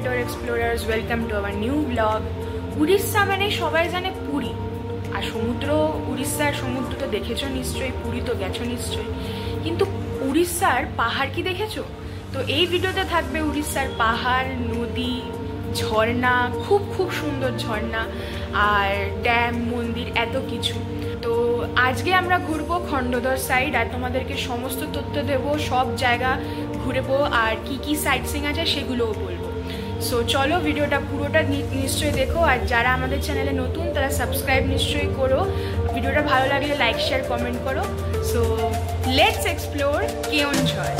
Creator explorers, welcome to our new blog. Orissa মানে সবাই জানে পুরী, আর সমুদ্র, উড়িষ্যার সমুদ্র তো দেখেছো নিশ্চয়ই, পুরী তো গেছো নিশ্চয়ই, কিন্তু উড়িষ্যার পাহাড় কি দেখেছো? তো এই ভিডিওতে থাকবে উড়িষ্যার পাহাড়, নদী, ঝর্ণা, খুব খুব সুন্দর ঝর্ণা, আর ড্যাম, মন্দির, এত কিছু। তো আজকে আমরা ঘুরবো খণ্ডদর সাইড, আর তোমাদেরকে সমস্ত তথ্য দেবো, সব জায়গা ঘুরবো, আর কি কি সাইট সিং আছে সেগুলোও বলবো। সো চলো ভিডিওটা পুরোটা নিশ্চয়ই দেখো, আর যারা আমাদের চ্যানেলে নতুন তারা সাবস্ক্রাইব নিশ্চয়ই করো। ভিডিওটা ভালো লাগলে লাইক, শেয়ার, কমেন্ট করো। So let's explore Keonjhar.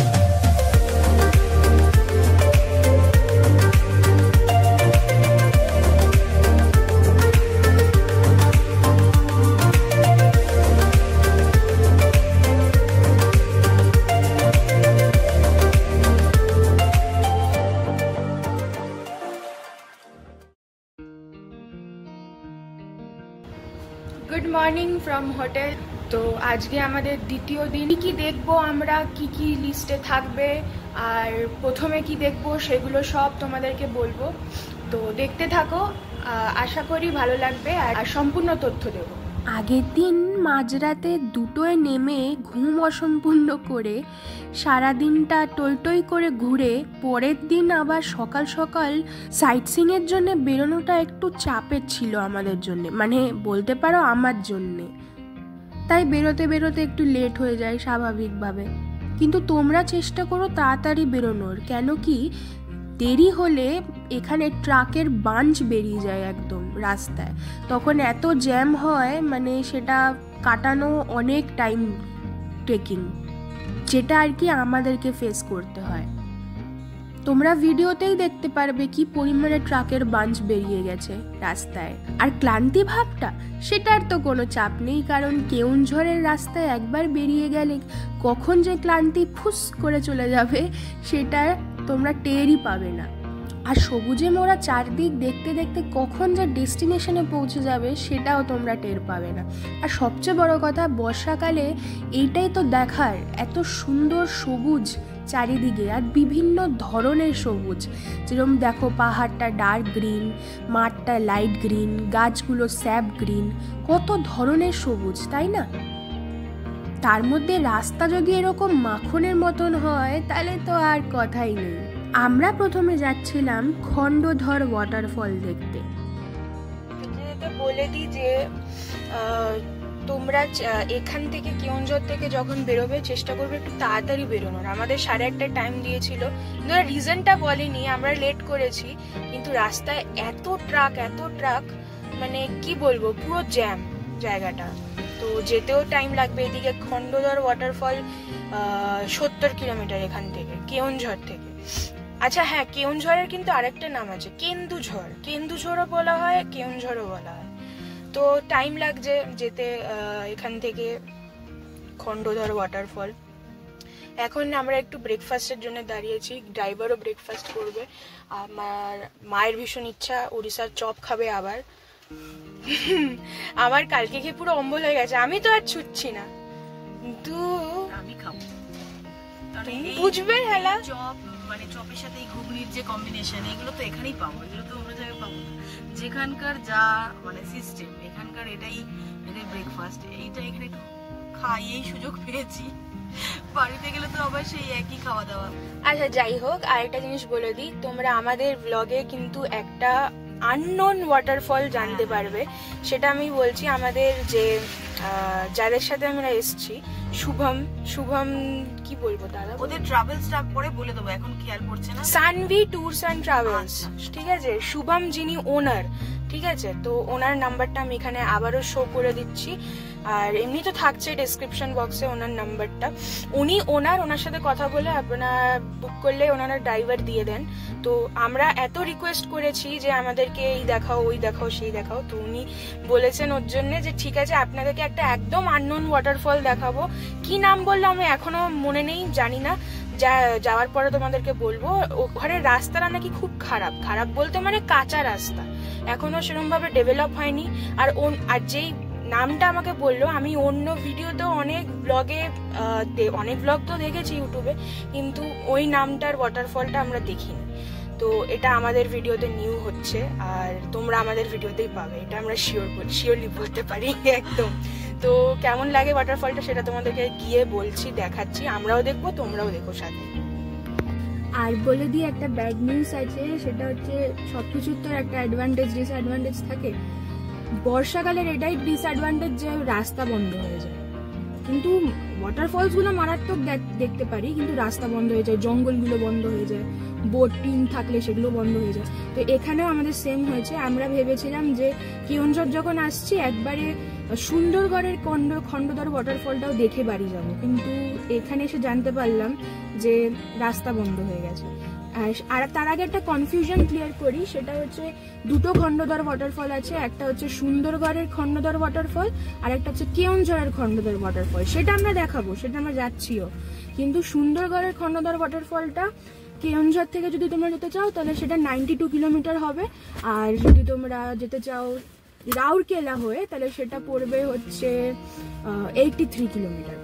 Good morning from hotel. তো আজকে আমাদের দ্বিতীয় দিন। কি দেখবো আমরা, কি কি লিস্টে থাকবে, আর প্রথমে কি দেখবো সেগুলো সব তোমাদেরকে বলবো। তো দেখতে থাকো, আশা করি ভালো লাগবে, আর সম্পূর্ণ তথ্য দেবো। আগের দিন মাঝরাতে দুটোয় নেমে ঘুম অসম্পূর্ণ করে সারাদিনটা টইটই করে ঘুরে পরের দিন আবার সকাল সকাল সাইট সিংয়ের জন্য বেরোনোটা একটু চাপের ছিল আমাদের জন্য, মানে বলতে পারো আমার জন্যে। তাই বেরোতে বেরোতে একটু লেট হয়ে যায় স্বাভাবিকভাবে, কিন্তু তোমরা চেষ্টা করো তাড়াতাড়ি বেরোনোর, কেন কি দেরি হলে এখানে ট্রাকের বাঞ্চ বেরিয়ে যায় একদম রাস্তায়, তখন এত জ্যাম হয়, মানে সেটা কাটানো অনেক টাইম টেকিং, যেটা আর কি আমাদেরকে ফেস করতে হয়। তোমরা ভিডিওতেই দেখতে পারবে কি পরিমাণে ট্রাকের বাঞ্চ বেরিয়ে গেছে রাস্তায়। আর ক্লান্তি ভাবটা, সেটার তো কোনো চাপ নেই, কারণ কেওনঝড়ের রাস্তায় একবার বেরিয়ে গেলে কখন যে ক্লান্তি ফুস করে চলে যাবে সেটা তোমরা টেরই পাবে না। আর সবুজে মোড়া চারদিক দেখতে দেখতে কখন যে ডেস্টিনেশনে পৌঁছে যাবে সেটাও তোমরা টের পাবে না। আর সবচেয়ে বড় কথা, বর্ষাকালে এইটাই তো দেখার, এত সুন্দর সবুজ চারিদিকে, আর বিভিন্ন ধরনের সবুজ, যেরকম দেখো পাহাড়টা ডার্ক গ্রিন, মাঠটা লাইট গ্রিন, গাছগুলো স্যাপ গ্রিন, কত ধরনের সবুজ, তাই না? তার মধ্যে রাস্তা যদি এরকম মাখনের মতন হয় তাহলে তো আর কথাই নেই। আমরা প্রথমে যাচ্ছিলাম খণ্ডধর ওয়াটারফল দেখতে। বলে দিই যে তোমরা এখান থেকে কেওনঝড় থেকে যখন বেরোবে চেষ্টা করবে একটু তাড়াতাড়ি বেরোনোর। আমাদের 1:30 টাইম দিয়েছিল, কিন্তু রিজনটা বলেনি, আমরা লেট করেছি, কিন্তু রাস্তায় এত ট্রাক, মানে কি বলবো, পুরো জ্যাম জায়গাটা, তো যেতেও টাইম লাগবে। এদিকে খণ্ডধর ওয়াটারফল 70 কিলোমিটার এখান থেকে, কেওনঝড় থেকে। আচ্ছা হ্যাঁ, কেওনঝড়ের কিন্তু আরেকটা নাম আছে, কেন্দুঝড়ও বলা হয়, কেওনঝড়ও বলা হয়। তো টাইম লাগছে যেতে এখান থেকে খণ্ডধর ওয়াটারফল। এখন আমরা একটু ব্রেকফাস্টের জন্য দাঁড়িয়েছি, ড্রাইভারও ব্রেকফাস্ট করবে। আমার মায়ের ভীষণ ইচ্ছা উড়িষ্যার চপ খাবে আবার। আমার কালকে খেয়ে পুরো অম্বল হয়ে গেছে, আমি তো আর ছুটছি না, কিন্তু আমি খাবো। বুঝবে হেলা চপ, মানে চপের সাথে এই ঘুগনির যে কম্বিনেশন, এগুলো তো এখানেই পাবো, এগুলো তো অন্য জায়গায় পাবো না। যেখানকার যা মানে সিস্টেম, এখানকার এটাই এদের ব্রেকফাস্ট, এইটা এখানে একটু খাই, এই সুযোগ পেয়েছি। বাড়িতে গেলে তো আবার সেই একই খাওয়া দাওয়া। আচ্ছা যাই হোক, আরেকটা জিনিস বলে দিই, তোমরা আমাদের ব্লগে কিন্তু একটা আননোন ওয়াটারফল জানতে পারবে। সেটা আমি বলছি, আমাদের যে যাদের সাথে আমরা এসছি, শুভম কি বলবো দাদা, ওদের ট্রাভেলসটা পরে বলে দেবো, এখন খেয়াল পড়ছে না। সানভি ট্যুরস অ্যান্ড ট্রাভেলস, ঠিক আছে? শুভম যিনি ওনার, ঠিক আছে? তো ওনার নাম্বারটা আমি এখানে আবারও শো করে দিচ্ছি, আর এমনি তো থাকছে ডেসক্রিপশন বক্সে ওনার নাম্বারটা। ওনার সাথে কথা বলে আপনারা বুক করলে ওনারা ড্রাইভার দিয়ে দেন। তো আমরা এত রিকোয়েস্ট করেছি যে আমাদেরকে এই দেখাও, ওই দেখাও, সেই দেখাও, তো উনি বলেছেন ওর জন্য যে ঠিক আছে, আপনাদেরকে একটা একদম আননোন ওয়াটারফল দেখাবো। কি নাম বললো আমি এখনো মনে নেই, জানি না, যাওয়ার পরে তোমাদেরকে বলবো। ওখানে রাস্তাটা নাকি খুব খারাপ বলতে মানে কাঁচা রাস্তা, এখনো সেরকম ভাবে ডেভেলপ হয়নি। আর যেই নামটা আমাকে বললো, আমি অন্য ভিডিওতে অনেক ব্লগ তো দেখেছি ইউটিউবে, কিন্তু ওই নামটার ওয়াটারফলটা আমরা দেখিনি। তো এটা আমাদের ভিডিওতে নিউ হচ্ছে, আর তোমরা আমাদের ভিডিওতেই পাবে, এটা আমরা শিওরলি বলতে পারি একদম। তো কেমন লাগে ওয়াটারফলটা সেটা তোমাদেরকে গিয়ে বলছি, দেখাচ্ছি, আমরাও দেখবো তোমরাও দেখো সাথে। আর বলে দিয়ে একটা ব্যাড নিউজ আছে, সেটা হচ্ছে সবকিছুর তো একটা অ্যাডভান্টেজ ডিসঅ্যাডভান্টেজ থাকে। বর্ষাকালের এটাই ডিসঅ্যাডভান্টেজ যে রাস্তা বন্ধ হয়ে যায়, কিন্তু ওয়াটারফলস গুলো মারাত্মক দেখতে পারি, কিন্তু রাস্তা বন্ধ হয়ে যায়, জঙ্গলগুলো বন্ধ হয়ে যায়, বোটিং থাকলে সেগুলো বন্ধ হয়ে যায়। তো এখানেও আমাদের সেম হয়েছে। আমরা ভেবেছিলাম যে কেওনঝড় যখন আসছি একবারে সুন্দরগড়ের খণ্ডধর ওয়াটারফলটাও দেখে বাড়ি যাব, কিন্তু এখানে এসে জানতে পারলাম যে রাস্তা বন্ধ হয়ে গেছে। আর তার আগে একটা কনফিউশন ক্লিয়ার করি, সেটা হচ্ছে দুটো খণ্ডধর ওয়াটারফল আছে, একটা হচ্ছে সুন্দরগড়ের খণ্ডধর ওয়াটারফল আর একটা হচ্ছে কেওনঝড়ের খণ্ডধর ওয়াটারফল। সেটা আমরা দেখাবো, সেটা আমরা যাচ্ছিও, কিন্তু সুন্দরগড়ের খণ্ডধর ওয়াটারফলটা কেওনঝড় থেকে যদি তোমরা যেতে চাও তাহলে সেটা 92 কিলোমিটার হবে, আর যদি তোমরা যেতে চাও রাউরকেলা হয়ে তাহলে সেটা পড়বে হচ্ছে 83 কিলোমিটার।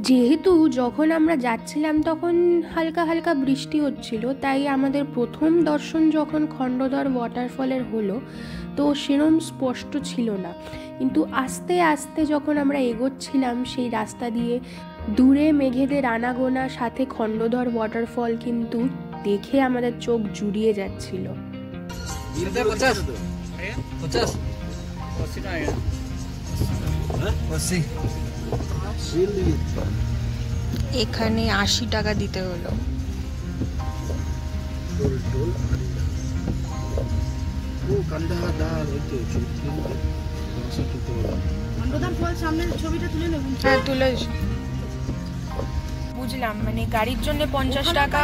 যেহেতু যখন আমরা যাচ্ছিলাম তখন হালকা হালকা বৃষ্টি হচ্ছিল, তাই আমাদের প্রথম দর্শন যখন খণ্ডধর ওয়াটারফলের হলো তো সেরম স্পষ্ট ছিল না, কিন্তু আস্তে আস্তে যখন আমরা এগোচ্ছিলাম সেই রাস্তা দিয়ে দূরে মেঘেদের আনাগোনা, সাথে খণ্ডধর ওয়াটারফল কিন্তু দেখে আমাদের চোখ জুড়িয়ে যাচ্ছিল। এখানে 80 টাকা দিতে হলো। হ্যাঁ তুলে বুঝলাম, মানে গাড়ির জন্য 50 টাকা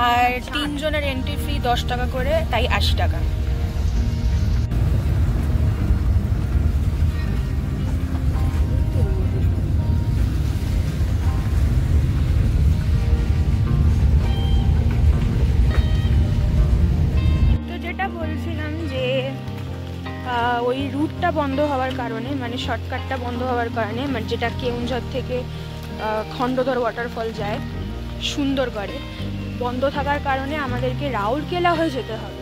আর 3 জনের এন্ট্রি ফি 10 টাকা করে, তাই 80 টাকা। বলছিলাম যে ওই রুটটা বন্ধ হওয়ার কারণে, মানে শর্টকাটটা বন্ধ হওয়ার কারণে, মানে যেটা কেওনঝড় থেকে খণ্ডধর ওয়াটারফল যায় সুন্দরগড়ে, বন্ধ থাকার কারণে আমাদেরকে রাউরকেলা হয়ে যেতে হবে,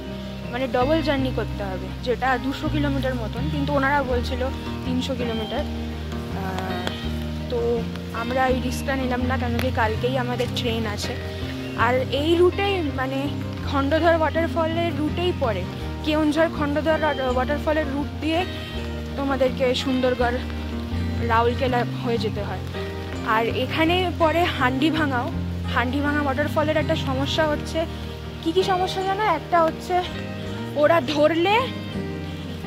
মানে ডবল জার্নি করতে হবে, যেটা 200 কিলোমিটার মতন, কিন্তু ওনারা বলছিল 300 কিলোমিটার। তো আমরা এই রিস্কটা নিলাম না, কেন কি কালকেই আমাদের ট্রেন আছে, আর এই রুটেই মানে খণ্ডধর ওয়াটারফলের রুটেই পড়ে, কেওনঝড় খণ্ডধর ওয়াটারফলের রুট দিয়ে তোমাদেরকে সুন্দরগড় রাউরকেলা হয়ে যেতে হয়। আর এখানে পরে হান্ডিভাঙা ওয়াটারফলের একটা সমস্যা হচ্ছে, কি সমস্যা জানো? একটা হচ্ছে ওরা ধরলে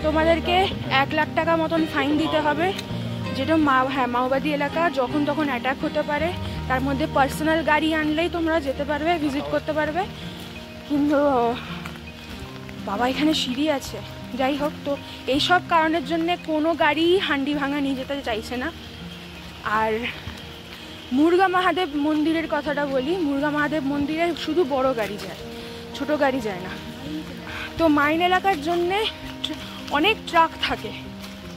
তোমাদেরকে 1 লাখ টাকা মতন ফাইন দিতে হবে, যেটা মাওবাদী এলাকা, যখন তখন অ্যাটাক হতে পারে, তার মধ্যে পার্সোনাল গাড়ি আনলেই তোমরা যেতে পারবে, ভিজিট করতে পারবে। কিন্তু বাবা এখানে সিঁড়ি আছে, যাই হোক, তো এইসব কারণের জন্য কোনো গাড়ি হান্ডিভাঙা নিয়ে যেতে চাইছে না। আর মুরগা মহাদেব মন্দিরের কথাটা বলি, মুরগা মহাদেব মন্দিরে শুধু বড় গাড়ি যায়, ছোট গাড়ি যায় না। তো মাইন এলাকার জন্যে অনেক ট্রাক থাকে,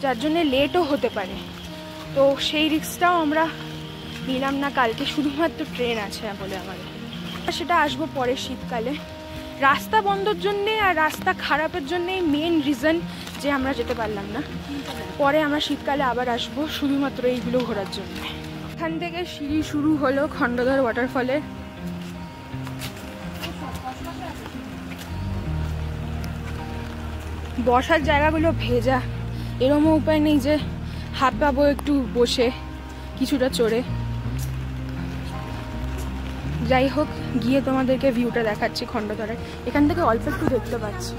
যার জন্যে লেটও হতে পারে, তো সেই রিস্কটাও আমরা নিলাম না। কালকে শুধুমাত্র ট্রেন আছে বলে আমাদের, সেটা আসবো পরে শীতকালে। রাস্তা বন্ধর জন্যে আর রাস্তা খারাপের জন্যেই মেন রিজন যে আমরা যেতে পারলাম না। পরে আমরা শীতকালে আবার আসবো শুধুমাত্র এইগুলো ঘোরার জন্য। এখান থেকে সিঁড়ি শুরু হলো খণ্ডধর ওয়াটারফলের। বসার জায়গাগুলো ভেজা, এরমও উপায় নেই যে হাত পাবো একটু বসে কিছুটা চড়ে। যাই হোক, গিয়ে তোমাদেরকে ভিউটা দেখাচ্ছি খণ্ডধরের। এখান থেকে অল্প একটু দেখতে পাচ্ছি।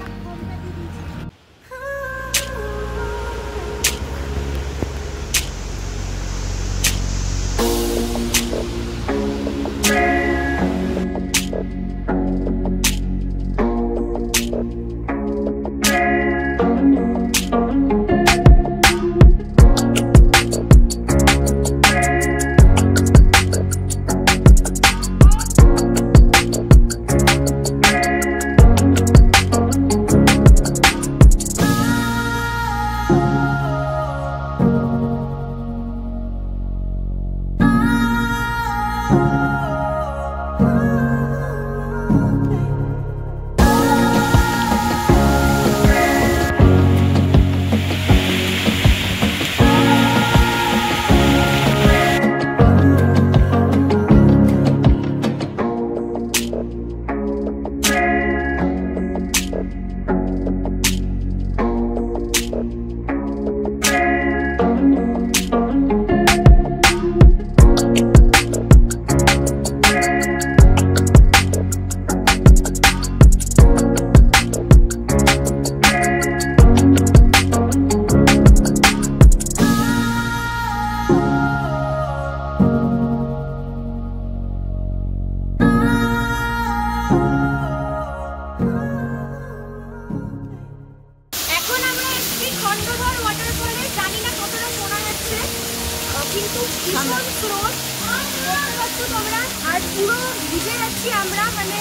পুরো ভিজে যাচ্ছি আমরা, মানে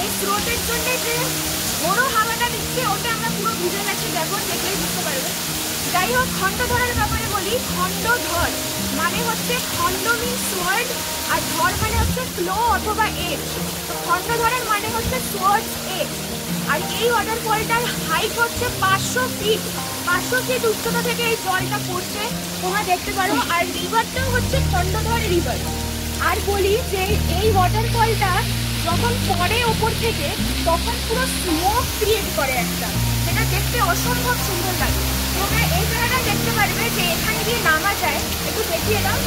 এই স্রোতের জন্য যে বড় হাওয়াটা দিচ্ছে ওটা আমরা পুরো ভিজে যাচ্ছি, দেখো দেখলেই বুঝতে পারবে। যাই হোক, খণ্ডধরের ব্যাপারে বলি। খণ্ডধর মানে হচ্ছে, খণ্ড মিন সোয়ার্ড আর ধর মানে হচ্ছে ফ্লো অথবা এজ। তো খণ্ডধরের মানে হচ্ছে সোয়ার্ডস এজ। আর এই ওয়াটারফলটার হাইট হচ্ছে 500 ফিট। 500 ফিট উচ্চতা থেকে এই জলটা পড়ছে, তোমরা দেখতে পারো। আর রিভারটাও হচ্ছে খণ্ডধর রিভার। আর বলি যে এই ওয়াটারফলটা যখন পড়ে ওপর থেকে তখন পুরো স্মোক ক্রিয়েট করে একটা, সেটা দেখতে অসম্ভব সুন্দর লাগে। তোমরা এই জায়গাটা দেখতে পারবে যে এখানে দিয়ে নামা যায়, একটু দেখিয়ে দাও,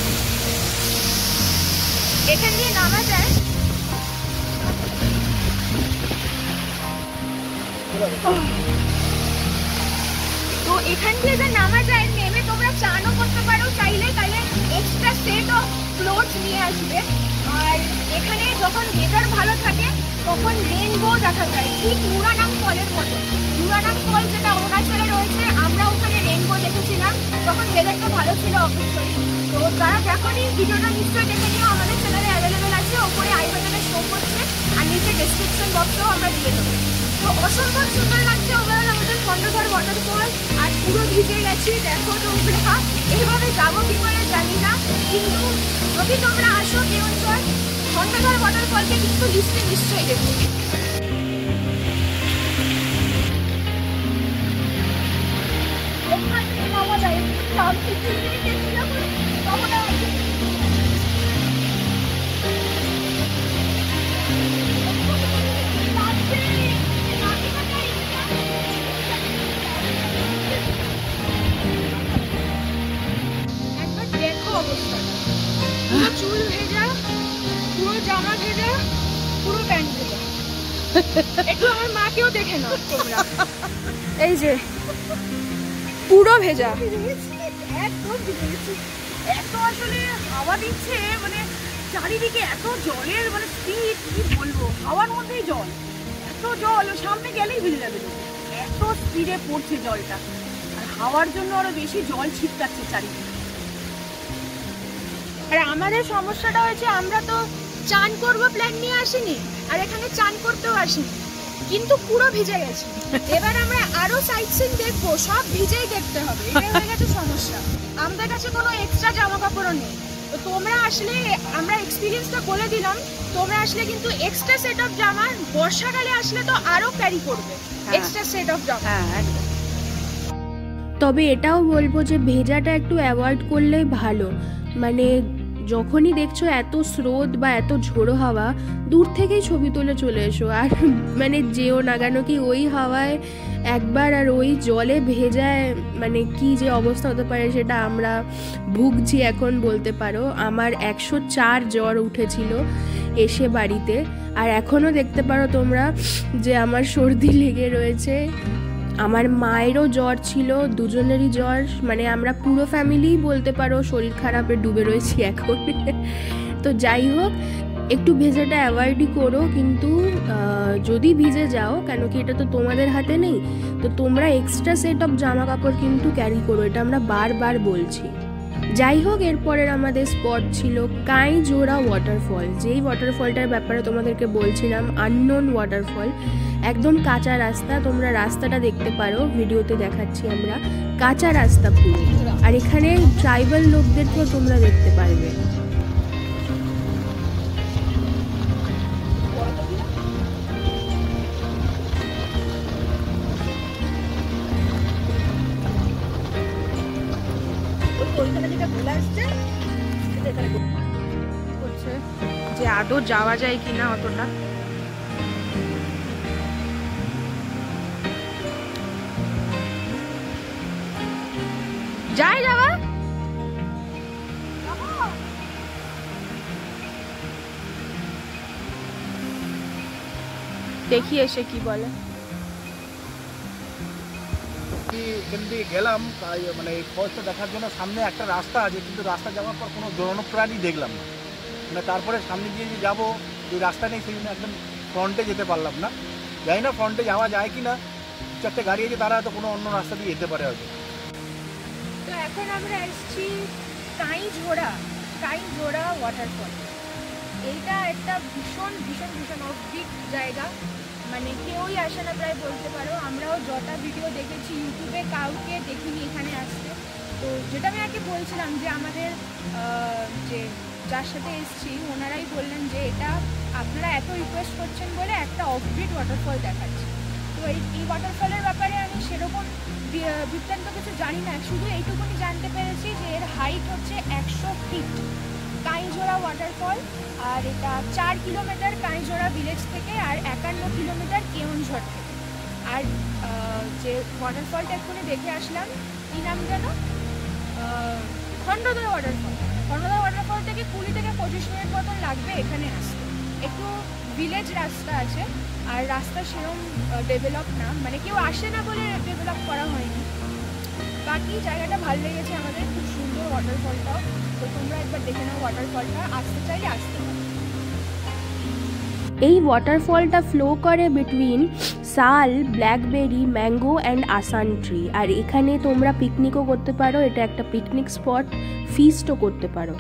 এখান দিয়ে নামা যায়। তো এখান দিয়ে যে নামা যায়, নেমে তোমরা চানও করতে পারো চাইলে, তাহলে এক্সট্রা সেট অফ ফ্লোটস নিয়ে আসবে। আর এখানে যখন ওয়েদার ভালো থাকে তখন রেনবো দেখা যায়, ঠিক নুরানাং ফলের মতো। নুরানাং ফল যেটা অরুণাচলে রয়েছে, আমরা ওখানে রেনবো দেখেছিলাম যখন ওয়েদারটা ভালো ছিল অবশ্যই। তো যারা দেখোনি ভিডিওটা নিশ্চয়ই দেখে নিও, আমাদের চ্যানেলে অ্যাভেলেবেল আছে, ওপরে আই বাটনে শো করছে আর নিচে ডেসক্রিপশন বক্সেও আমরা দিয়ে দেবো। তো অসম্ভব সুন্দর লাগছে ওভারঅল আমাদের খণ্ডধর ওয়াটারফল। আর পুরো ভিজে গেছি, দেখো তোমরা। এইভাবে যাবো কি করে জানি না, কিন্তু যদি তোমরা আসো কেওনঝড়, খণ্ডধর ওয়াটারফলকে কিন্তু লিস্টে নিশ্চয়ই দেখো। ওখান থেকে নামা যায়, সামনে থেকে গেছিলাম তখন একবার দেখো অবস্থাটা, পুরো চুল ভেজা, পুরো জামা ভেজা, পুরো প্যান্ট ভেজা। একটু আমার মাকেও দেখে নাও তোমরা, এই যে পুরো ভেজা, একদম ভিজে। এত আসলে হাওয়া দিচ্ছে, মানে চারিদিকে এত জলের মানে স্পিড, কি বলবো, হাওয়ার মধ্যেই জল, এত জল, সামনে গেলেই ভিজে যাবে। এত স্পিডে পড়ছে জলটা, আর হাওয়ার জন্য আরো বেশি জল ছিটকাচ্ছে চারিদিকে। আর আমাদের সমস্যাটা হয়েছে, আমরা তো চান করবো প্ল্যান নিয়ে আসিনি, আর এখানে চান করতেও আসিনি, কিন্তু পুরো ভিজে গেছি। এবার আমরা আরো সাইট সিন দেখবো, সব ভিজেই দেখতে হবে, এটাই হয়ে গেছে সমস্যা। আমাদের কাছে কোনো এক্সট্রা জামা কাপড়ও নেই। তো তোমরা আসলে, আমরা এক্সপিরিয়েন্সটা বলে দিলাম, তোমরা আসলে কিন্তু এক্সট্রা সেট অফ জামা, বর্ষাকালে আসলে তো আরো ক্যারি করবে এক্সট্রা সেট অফ জামা। তবে এটাও বলবো যে ভেজাটা একটু অ্যাভয়েড করলেই ভালো। মানে যখনই দেখছো এত স্রোত বা এত ঝোড়ো হাওয়া, দূর থেকেই ছবি তুলে চলে এসো। আর মানে যেও না কেন কি ওই হাওয়ায় একবার আর ওই জলে ভেজায় মানে কি যে অবস্থা হতে পারে সেটা আমরা ভুগছি এখন বলতে পারো। আমার 104 জ্বর উঠেছিল এসে বাড়িতে, আর এখনও দেখতে পারো তোমরা যে আমার সর্দি লেগে রয়েছে। আমার মায়েরও জ্বর ছিল, দুজনেরই জ্বর, মানে আমরা পুরো ফ্যামিলিই বলতে পারো শরীর খারাপে ডুবে রয়েছি এখন। তো যাই হোক, একটু ভেজাটা অ্যাভয়েডই করো, কিন্তু যদি ভিজে যাও, কেন কি এটা তো তোমাদের হাতে নেই, তো তোমরা এক্সট্রা সেট অফ জামা কাপড় কিন্তু ক্যারি করো, এটা আমরা বারবার বলছি। যাই হোক, এরপরের আমাদের স্পট ছিল কাইজোড়া ওয়াটারফল। যেই ওয়াটারফলটার ব্যাপারে তোমাদেরকে বলছিলাম, আননোন ওয়াটারফল, একদম কাঁচা রাস্তা, তোমরা রাস্তাটা দেখতে পারো, ভিডিওতে দেখাচ্ছি আমরা, কাঁচা রাস্তা পুরো। আর এখানে ট্রাইবাল লোকদেরকেও তোমরা দেখতে পারবে। যে আদৌ যাওয়া যায় কিনা অতটা, যায় যাওয়া, দেখি এসে কি বলে। গেলাম তাই, মানে এই ফলসটা দেখার জন্য সামনে একটা রাস্তা আছে, কিন্তু রাস্তা যাওয়ার পর কোনো জনপ্রাণী দেখলাম না। মানে তারপরে সামনে দিয়ে যে যাবো, ওই রাস্তা নেই, সেই জন্য একদম ফ্রন্টে যেতে পারলাম না। জানি না ফ্রন্টে যাওয়া যায় কি না, চারটে গাড়ি আছে, তারা হয়তো কোনো অন্য রাস্তা দিয়ে যেতে পারে হয়তো। তো এখন আমরা এসেছি কাইজোড়া ওয়াটারফল। এইটা একটা ভীষণ ভীষণ ভীষণ অফবিট জায়গা, মানে কেউই আসে না প্রায় বলতে পারো। আমরাও যটা ভিডিও দেখেছি ইউটিউবে কাউকে দেখিনি এখানে আসতে। তো যেটা আমি আগে বলছিলাম যে আমাদের যে যার সাথে এসেছি ওনারাই বললেন যে এটা আপনারা এত রিকোয়েস্ট করছেন বলে একটা অফবিট ওয়াটারফল দেখাচ্ছি। তো এই ওয়াটারফলের ব্যাপারে আমি সেরকম বৃত্তান্ত কিছু জানি না, শুধু এইটুকুনি জানতে পেরেছি যে এর হাইট হচ্ছে 100 ফিট। কাইঝোড়া ওয়াটারফল, আর এটা 4 কিলোমিটার কাইঝোড়া ভিলেজ থেকে আর 51 কিলোমিটার কেওনঝড় থেকে। আর যে ওয়াটারফলটা এক্ষুনি দেখে আসলাম, কী নাম যেন, খণ্ডদয় ওয়াটারফল। খণ্ডদয় ওয়াটারফল থেকে 20 থেকে 25 মিনিট মতন লাগবে এখানে আসতে। একটু ভিলেজ রাস্তা আছে, আর রাস্তা সেরকম ডেভেলপ না, মানে কেউ আসে না বলে ডেভেলপ করা হয়নি। বাকি জায়গাটা ভালো লেগেছে আমাদের, খুব সুন্দর ওয়াটারফলটাও। তো তোমরা একবার দেখে নাও ওয়াটারফলটা, আসতে চাইলে আসতে পারো। এই ওয়াটারফলটা ফ্লো করে বিটুইন সাল, blackberry, mango and Asan tree. আর এখানে তোমরা পিকনিকও করতে পারো, এটা একটা পিকনিক স্পট, ফিস্টও করতে পারো।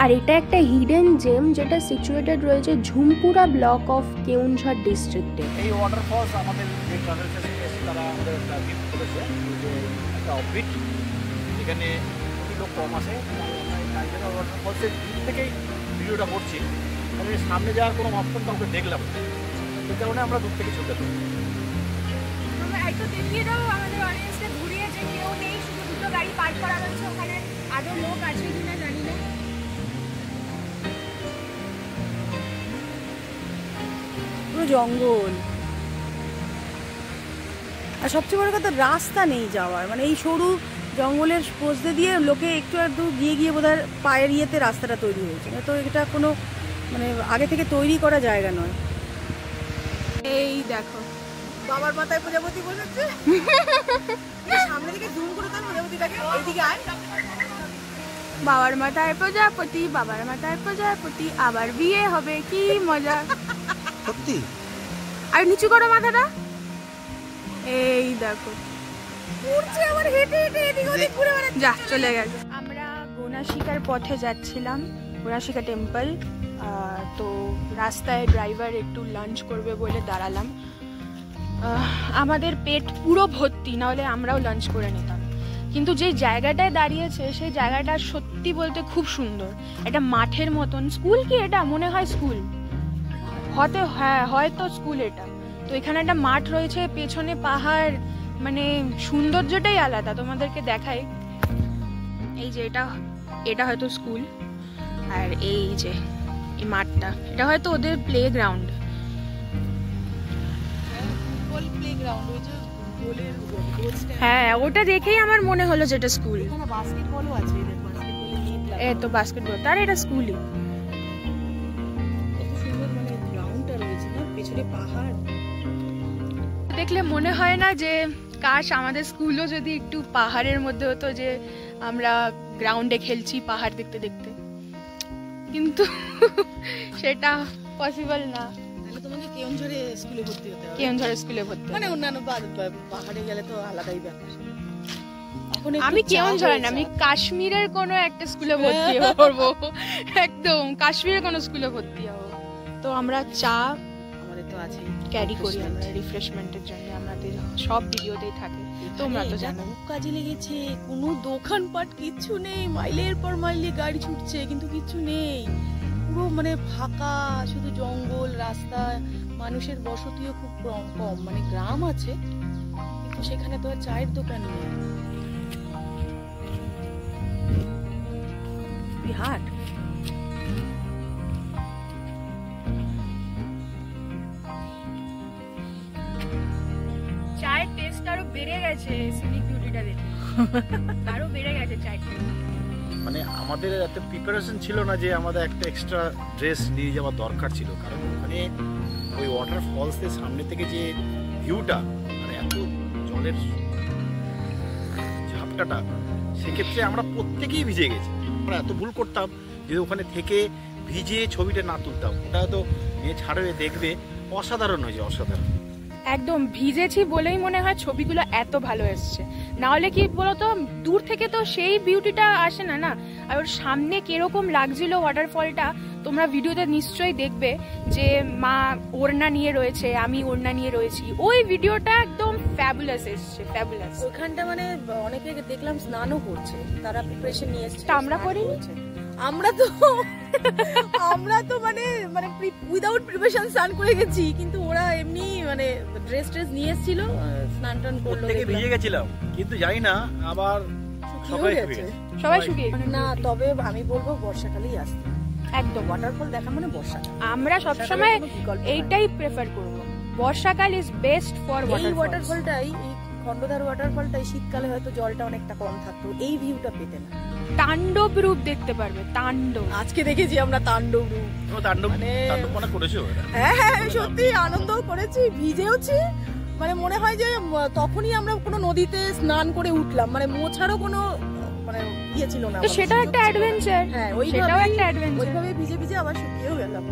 আর এটা একটা হিডেন জেম যেটা সিচুয়েটেড রয়েছে ঝুমপুরা ব্লক অফ কেওনঝড় ডিস্ট্রিক্টে। এই ওয়াটারফলস আমাদের যে ট্রাভেল এসেছে তারা আমাদের একটা গিফট করেছে, যে একটা অফবিট এখানে লোক কম আসে। কাইঝোড়া ওয়াটারফলসের দূর থেকেই ভিডিওটা করছি, মানে সামনে যাওয়ার কোনো অপশন কাউকে দেখলাম না, সেই কারণে আমরা দূর থেকে ছুটে যাই। তোমরা একটু দেখিয়ে দাও আমাদের অডিয়েন্সকে ঘুরিয়ে, যে কেউ নেই, শুধু দুটো গাড়ি পার্ক করা রয়েছে ওখানে, আদৌ লোক আছে কিনা জানি না। পুরো জঙ্গল, আর সবচেয়ে বড় কথা রাস্তা নেই যাওয়ার, মানে এই সরু জঙ্গলের পোস্তে দিয়ে লোকে একটু একটু গিয়ে গিয়ে বোধহয় পায়ের ইয়েতে রাস্তাটা তৈরি হয়েছে। তো এটা কোনো মানে আগে থেকে তৈরি করা জায়গা নয়। এই দেখো বাবার মাথায় প্রজাপতি বসেছে, সামনে দিকে জুম করে দেন প্রজাপতিটাকে, এইদিকে আয়। বাবার মাথায় প্রজাপতি, বাবার মাথায় প্রজাপতি, আবার বিয়ে হবে, কি মজা। সত্যি। আর নিচু করো মাথাটা, এই দেখো উড়ছে আবার হেঁটে হেঁটে এদিক ওদিক ঘুরে বেড়াচ্ছে। যা চলে গেল। আমরা গোনাশিকার পথে যাচ্ছিলাম, গোনাশিকা টেম্পল। তো রাস্তায় ড্রাইভার একটু লাঞ্চ করবে বলে দাঁড়ালাম। আমাদের পেট পুরো ভর্তি, নাহলে আমরাও লাঞ্চ করে নিতাম। কিন্তু যে জায়গাটায় দাঁড়িয়েছে সেই জায়গাটা সত্যি বলতে খুব সুন্দর, এটা মাঠের মতন। স্কুল কি এটা? মনে হয় স্কুল, হ্যাঁ হয়তো স্কুল এটা। তো এখানে একটা মাঠ রয়েছে, পেছনে পাহাড়, মানে সৌন্দর্যটাই আলাদা। তোমাদেরকে দেখাই, এই যে এটা হয়তো স্কুল, আর এই যে এই মাঠটা, এটা হয়তো ওদের প্লে গ্রাউন্ড। হ্যাঁ, ওটা দেখেই আমার মনে হলো যেটা স্কুল। বাস্কেটবলও আছে, এই তো বাস্কেটবল, তার এটা স্কুলই। দেখলে মনে হয় না যে কাশ আমাদের স্কুলও যদি একটু পাহাড়ের মধ্যে হতো, যে আমরা গ্রাউন্ডে খেলছি পাহাড় দেখতে দেখতে, কিন্তু সেটা পসিবল না। তাহলে তোমাকে কেওনঝড়ে স্কুলে ভর্তি হতে হবে। কেওনঝড় স্কুলে ভর্তি, মানে অন্যান্য পাহাড়ে গেলে তো আলাদাই ব্যাপার। আমি কেওনঝড় না, আমি কাশ্মীরের কোনো একটা স্কুলে ভর্তি হবো, একদম কাশ্মীরের কোনো স্কুলে ভর্তি হবো। তো আমরা চা তো আছে ক্যারি করি, আমরা রিফ্রেশমেন্টের জন্য, আমাদের সব ভিডিওতেই থাকে, তোমরা তো জানো। কাজে লেগেছে, কোনো দোকানপাট কিচ্ছু নেই, মাইলের পর মাইলে গাড়ি ছুটছে কিন্তু কিচ্ছু নেই, পুরো মানে ফাঁকা, শুধু জঙ্গল, রাস্তা, মানুষের বসতিও খুব কম, মানে গ্রাম আছে কিন্তু সেখানে তো আর চায়ের দোকান নেই। বিহাট চায়ের টেস্ট আরো বেড়ে গেছে, সিনিক বিউটিটা দেখে আরো বেড়ে গেছে চায়ের টেস্ট। মানে আমাদের এত প্রিপারেশন ছিল না যে আমাদের একটা এক্সট্রা ড্রেস নিয়ে যাওয়ার দরকার ছিল, কারণ ওখানে ওই ওয়াটার ফলসের সামনে থেকে যে ভিউটা, মানে এত জলের ঝাপটাটা, সেক্ষেত্রে আমরা প্রত্যেকেই ভিজে গেছি। আমরা এত ভুল করতাম যে ওখানে থেকে ভিজে ছবিটা না তুলতাম, ওটা তো নিয়ে ছাড়বে দেখবে, অসাধারণ হয়েছে, অসাধারণ। একদম ভিজেছি বলেই মনে হয় ছবিগুলো এত ভালো এসছে, না হলে কি বলতো দূর থেকে তো সেই বিউটিটা আসে না না। আর ওর সামনে কিরকম লাগছিল ওয়াটারফলটা তোমরা ভিডিওতে নিশ্চয়ই দেখবে, যে মা ওড়না নিয়ে রয়েছে, আমি ওড়না নিয়ে রয়েছি, ওই ভিডিওটা একদম ফ্যাবুলাস এসছে, ফ্যাবুলাস। ওইখানটা মানে অনেকে দেখলাম স্নানও করছে, তারা প্রিপারেশন নিয়ে এসেছে। আমরা করিনি, আমরা তো মানে উইদাউট প্রিপারেশন স্নান করে গেছি, কিন্তু ওরা এমনি মানে ড্রেস নিয়ে এসেছিল, স্নান টান করলো। ভিজে গেছিলাম কিন্তু জানি না আবার সবাই শুকিয়ে না, তবে আমি বলবো বর্ষাকালেই আসতে একদম ওয়াটারফল দেখা মানে বর্ষাকাল। আমরা সবসময় এইটাই প্রেফার করব, বর্ষাকাল ইজ বেস্ট ফর ওয়াটারফলটাই, এই খন্ডধার ওয়াটারফলটাই শীতকালে হয়তো জলটা অনেকটা কম থাকতো, এই ভিউটা পেতে না। তাণ্ডব রূপ দেখতে পারবে, তাণ্ডব। আজকে দেখেছি আমরা তাণ্ডব রূপ, হ্যাঁ সত্যি আনন্দ করেছি, ভিজেওছি, মানে মনে হয় যে তখনই আমরা কোনো নদীতে স্নান করে উঠলাম, মানে মোছারও কোনো মানে ইয়ে ছিল না। তো সেটাও একটা অ্যাডভেঞ্চার, হ্যাঁ সেটাও একটা অ্যাডভেঞ্চার। ওইভাবে ভিজে ভিজে আবার শুকিয়েও গেলাম।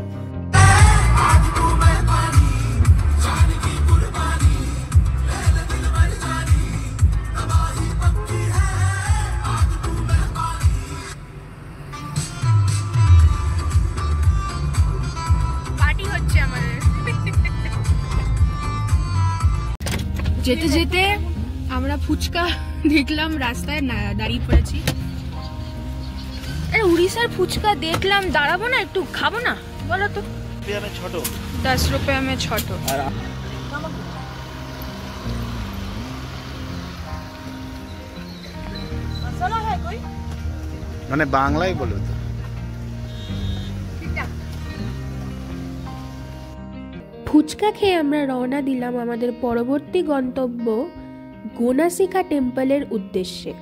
যেতে যেতে আমরা ফুচকা দেখলাম রাস্তায়, দাঁড়িয়ে পড়েছি। আরে উড়িষ্যার ফুচকা দেখলাম, দাঁড়াবো না একটু খাবো না বলো তো? 10 रुपए में छोटो। মানে বাংলায় বলো তো। ফুচকা খেয়ে আমরা রওনা দিলাম আমাদের পরবর্তী গন্তব্য গোনাসিকা টেম্পলের উদ্দেশ্যে।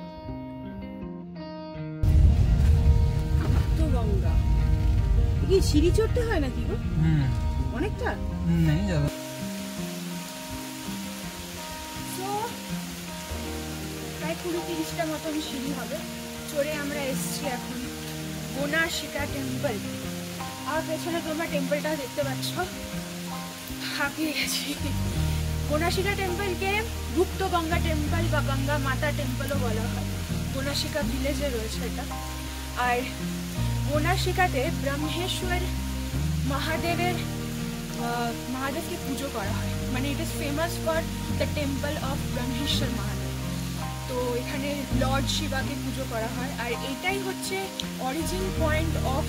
কি সিঁড়ি চড়তে হয় নাকি গো? অনেকটা नहीं ज्यादा। প্রায় 20-30টা মতন সিঁড়ি হবে, চড়ে আমরা এসছি এখন গোনাসিকা টেম্পল। আর পেছনে তোমরা টেম্পলটা দেখতে পাচ্ছ, হাঁপিয়ে গেছি। গোনাসিকা টেম্পলকে গুপ্ত গঙ্গা টেম্পল বা গঙ্গা মাতা টেম্পলও বলা হয়, গোনাসিকা ভিলেজে রয়েছে এটা। আর গোনাসিকাতে ব্রহ্মেশ্বর মহাদেবকে পুজো করা হয়, মানে it is famous for the temple of Brahmeshwar Mahadev. তো এখানে লর্ড শিবাকে পুজো করা হয়, আর এটাই হচ্ছে origin point of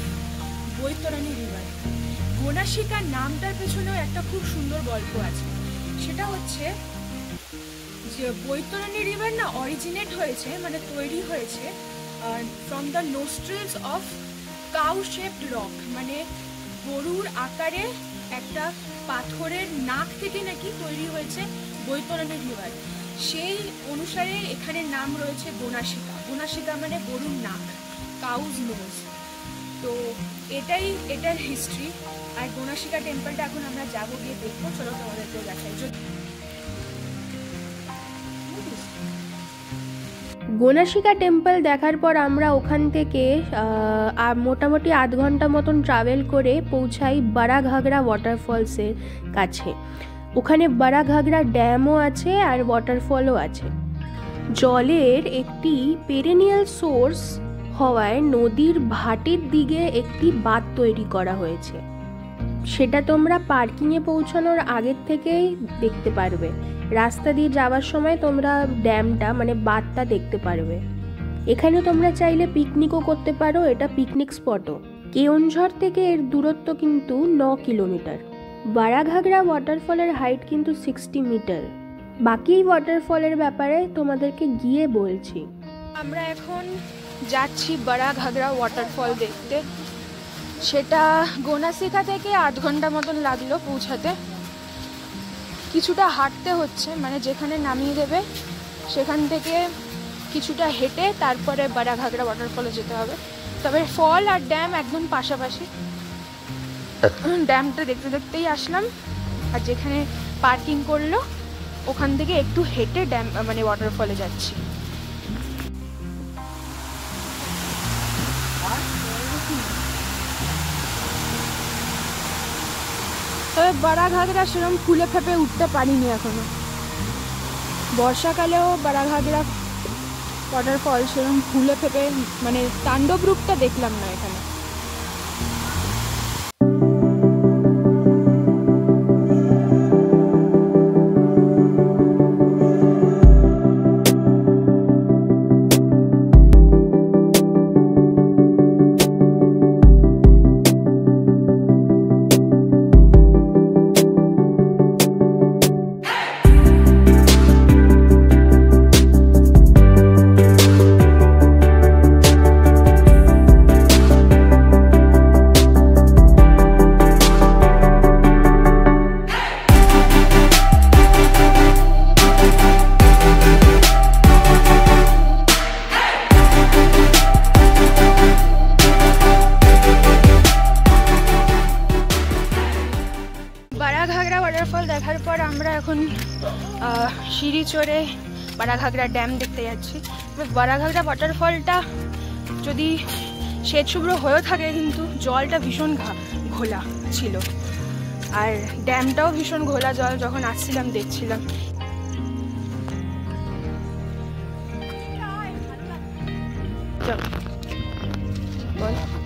Baitarani river. Gonasika নামটার পেছনেও একটা খুব সুন্দর গল্প আছে, সেটা হচ্ছে যে বৈতরণী রিভার না অরিজিনেট হয়েছে, মানে তৈরি হয়েছে from the nostrils of cow shaped rock, মানে গরুর আকারে একটা পাথরের নাক থেকে নাকি তৈরি হয়েছে বৈতরণী রিভার। সেই অনুসারে এখানে নাম রয়েছে গোনাসিকা। গোনাসিকা মানে গরুর নাক, কাউজ নোজ। তো এটাই এটার হিস্ট্রি। আর গোনাসিকা টেম্পলটা এখন আমরা যাবো, গিয়ে দেখবো, চলো তোমাদেরকেও দেখাই। গোনাসিকা টেম্পল দেখার পর আমরা ওখান থেকে মোটামুটি 8 ঘন্টা মতন ট্রাভেল করে পৌঁছাই বড়া ঘাগরা ওয়াটারফলসের কাছে। ওখানে বড়া ঘাগরা ড্যামও আছে আর ওয়াটারফলও আছে। জলের একটি পেরেনিয়াল সোর্স হওয়ায় নদীর ভাটির দিকে একটি বাঁধ তৈরি করা হয়েছে, সেটা তোমরা পার্কিংয়ে পৌঁছানোর আগের থেকেই দেখতে পারবে। রাস্তা দিয়ে যাওয়ার সময় তোমরা ড্যামটা মানে বাঁধটা দেখতে পারবে। এখানে তোমরা চাইলে পিকনিকও করতে পারো, এটা পিকনিক স্পটও। কেওনঝড় থেকে এর দূরত্ব কিন্তু 9 কিলোমিটার। বড়া ঘাগরা ওয়াটারফলের হাইট কিন্তু 60 মিটার। বাকি ওয়াটারফলের ব্যাপারে তোমাদেরকে গিয়ে বলছি। আমরা এখন যাচ্ছি বড়া ঘাগরা ওয়াটারফল দেখতে। সেটা গোনাসিকা থেকে 8 ঘন্টা মতন লাগলো পৌঁছাতে। কিছুটা হাঁটতে হচ্ছে, মানে যেখানে নামিয়ে দেবে সেখান থেকে কিছুটা হেঁটে তারপরে বড়া ঘাগরা ওয়াটারফলে যেতে হবে। তবে ফল আর ড্যাম একদম পাশাপাশি। ড্যামটা দেখতে দেখতেই আসলাম, আর যেখানে পার্কিং করলো ওখান থেকে একটু হেঁটে ড্যাম মানে ওয়াটারফলে যাচ্ছি। তবে বাড়া ঘাগরা সেরকম ফুলে ফেপে উঠতে পারিনি এখনো। বর্ষাকালেও বাড়া ঘাগরা ওয়াটারফল সেরকম ফুলে ফেপে মানে তাণ্ডব রূপটা দেখলাম না এখানে। দেখার পর আমরা এখন সিঁড়ি চড়ে বাড়াঘাগরা ড্যাম দেখতে যাচ্ছি। বাড়াঘাগরা ওয়াটারফলটা যদি শ্বেত শুভ্র হয়েও থাকে কিন্তু জলটা ভীষণ ঘোলা ছিল, আর ড্যামটাও ভীষণ ঘোলা জল। যখন আসছিলাম দেখছিলাম।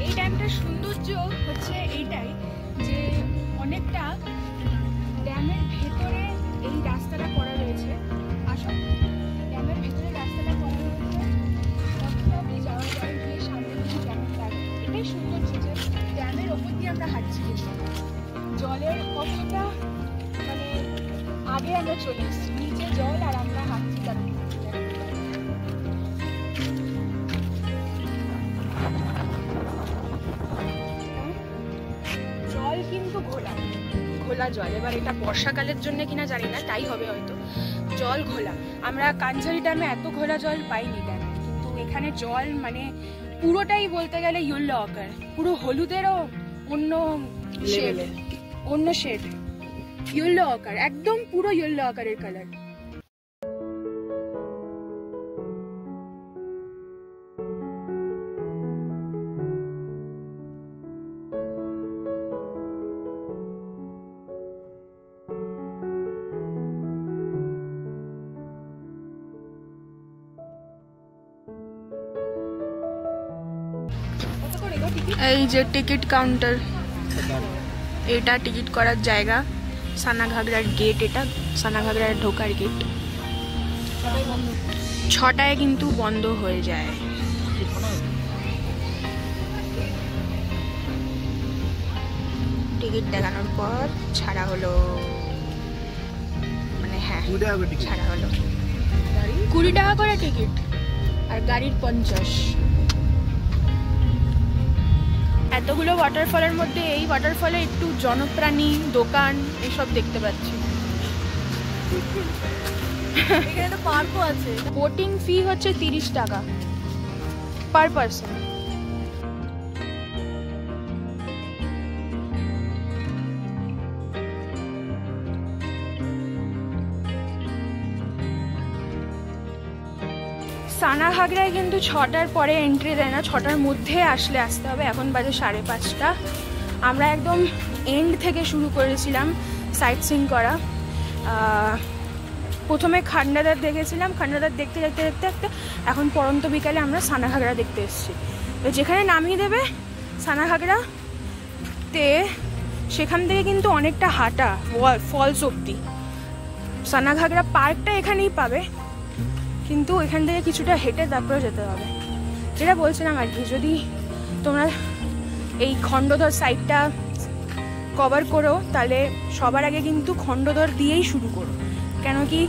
এই ড্যামটার সৌন্দর্য হচ্ছে এইটাই যে অনেকটা ড্যামের ভেতরে এই রাস্তাটা করা রয়েছে। আসলে ড্যামের ভেতরে রাস্তাটা করা রয়েছে, কতটা যাওয়া যায় গিয়ে সামনে দিকে কেমন লাগে। এটাই সৌন্দর্য যে ড্যামের ওপর দিয়ে আমরা হাঁটছি, জলের কতটা মানে আগে আমরা চলে এসেছি, নিচে জল আর আমরা হাঁটছি তার জল কিন্তু ঘোলা ঘোলা জল। এবার এটা বর্ষাকালের জন্য কিনা জানি না, তাই হবে হয়তো। জল ঘোলা। আমরা কাঞ্চারি ড্যামে এত ঘোলা জল পাইনি ড্যামে, কিন্তু এখানে জল মানে পুরোটাই বলতে গেলে ইয়েলো আকার, পুরো হলুদেরও অন্য শেড, অন্য শেড, ইয়েলো আকার, একদম পুরো ইয়েলো আকারের কালার। এই যে টিকিট কাউন্টার, এটা টিকিট করার জায়গা। সানাঘাগরার গেট, এটা সানাঘাগরার ঢোকার গেট। 6টায় কিন্তু বন্ধ হয়ে যায়। টিকিট দেখানোর পর ছাড়া হলো, মানে হ্যাঁ ছাড়া হলো। 20 টাকা করে টিকিট, আর গাড়ির 50। এতগুলো ওয়াটারফলের মধ্যে এই ওয়াটারফলে একটু জনপ্রাণী দোকান এসব দেখতে পাচ্ছি। এখানে তো পার্কও আছে। বোটিং ফি হচ্ছে 30 টাকা পার পারসন। সানাঘাগরায় কিন্তু 6টার পরে এন্ট্রি দেয় না, 6টার মধ্যে আসতে হবে। এখন বাজে 5:30। আমরা একদম এন্ড থেকে শুরু করেছিলাম সাইট সিইং করা। প্রথমে খান্ডাদার দেখেছিলাম, খান্ডাদার দেখতে দেখতে দেখতে দেখতে এখন পরন্ত বিকালে আমরা সানাঘাগরা দেখতে এসেছি। যেখানে নামিয়ে দেবে সানাঘাগরাতে, সেখান থেকে কিন্তু অনেকটা হাঁটা ফলস অব্দি। সানাঘাগরা পার্কটা এখানেই পাবে, কিন্তু এখান থেকে কিছুটা হেঁটে তারপরে যেতে হবে। যেটা বলছিলাম আর কি, যদি তোমরা এই খণ্ডধর সাইডটা কভার করো তাহলে সবার আগে কিন্তু খণ্ডধর দিয়েই শুরু করো। কেন কি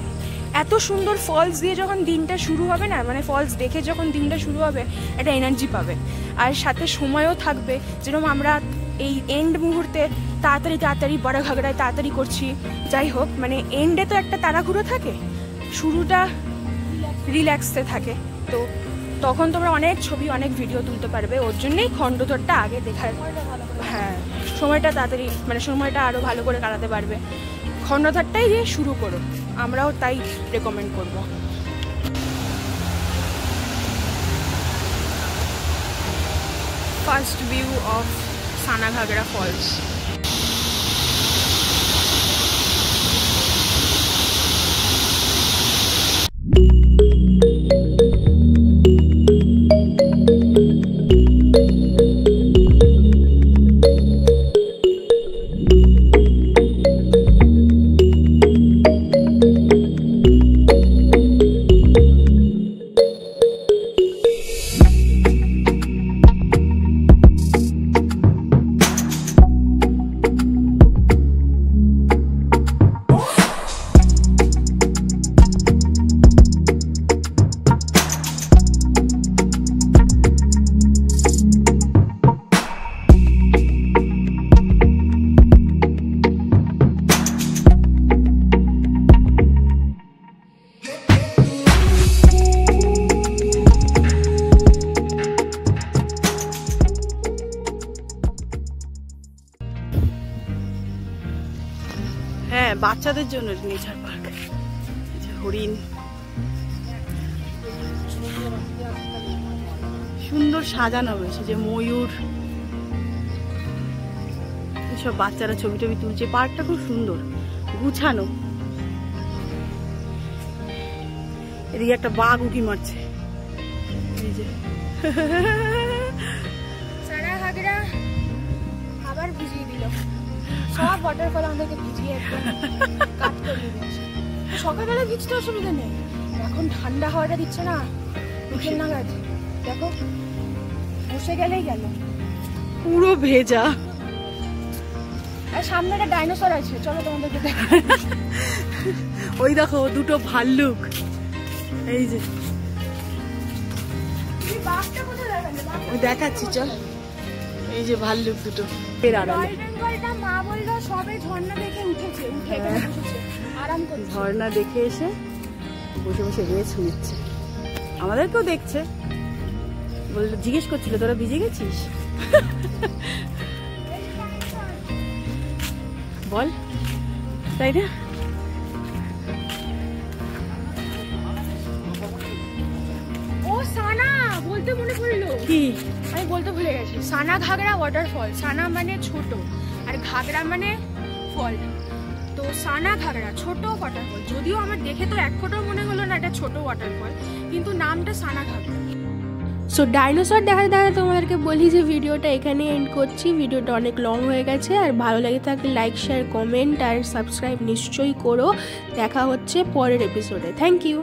এত সুন্দর ফলস দিয়ে যখন দিনটা শুরু হবে না, মানে ফলস দেখে যখন দিনটা শুরু হবে একটা এনার্জি পাবে, আর সাথে সময়ও থাকবে। যেরকম আমরা এই এন্ড মুহূর্তে তাড়াতাড়ি তাড়াতাড়ি বাড়াঘাগরায় তাড়াতাড়ি করছি, যাই হোক মানে এন্ডে তো একটা তাড়াহুড়ো থাকে, শুরুটা রিল্যাক্সে থাকে। তো তখন তোমরা অনেক ছবি অনেক ভিডিও তুলতে পারবে। ওর জন্যই খণ্ডধরটা আগে দেখার, হ্যাঁ সময়টা তাড়াতাড়ি মানে সময়টা আরও ভালো করে কাটাতে পারবে। খণ্ডধরটাই দিয়ে শুরু করো, আমরাও তাই রেকমেন্ড করব। First view of Sanaghagara falls. হ্যাঁ, বাচ্চাদের জন্য নেচার পার্ক। হরিণ, সুন্দর সাজানো রয়েছে, যে ময়ূর, এসব বাচ্চারা ছবি টবি তুলছে। পার্কটা খুব সুন্দর গুছানো। এদিকে একটা বাঘ উঁকি মারছে, এই যে। সানা ঘাগরা আবার ভিজিয়ে দিল, সব ওয়াটারফল আমাদেরকে ভিজিয়ে একদম কাট করিয়ে দিচ্ছে। সকালবেলা ভিজতে অসুবিধা নেই, এখন ঠান্ডা হাওয়াটা দিচ্ছে না, মুখের নাগাদ। দেখো বসে গেলেই গেল, পুরো ভেজা। আর সামনে একটা ডাইনোসর আছে, চলো তোমাদেরকে দেখাই। ওই দেখো দুটো ভাল্লুক, এই যে বাঘটা কোথায় দেখালে? ওই দেখাচ্ছি, চল। এই যে ভাল্লুক দুটো এর আড়ালে। বেঙ্গলটা মা বললো সবে ঝর্ণা দেখে উঠেছে, উঠে এখানে বসেছে, আরাম করছে। ঝর্ণা দেখে এসে বসে বসে রেস্ট নিচ্ছে, আমাদেরকেও দেখছে। বললো, জিজ্ঞেস করছিল তোরা ভিজে গেছিস? বল, তাই না? ও সানা বলতে মনে পড়লো, কি আমি বলতে ভুলে গেছি। সানা ঘাগরা ওয়াটারফল, সানা মানে ছোট আর ঘাগরা মানে ফল। তো সানা ঘাগরা ছোট ওয়াটারফল, যদিও আমার দেখে তো এক ফোঁটাও মনে হলো না এটা ছোট ওয়াটারফল, কিন্তু নামটা সানা ঘাগরা। সো ডাইনোসর দেখাতে দেখাতে তোমাদেরকে বলি যে ভিডিওটা এখানে এন্ড করছি। ভিডিওটা অনেক লং হয়ে গেছে, আর ভালো লাগে থাকলে লাইক, শেয়ার, কমেন্ট আর সাবস্ক্রাইব নিশ্চয়ই করো। দেখা হচ্ছে পরের এপিসোডে। Thank you.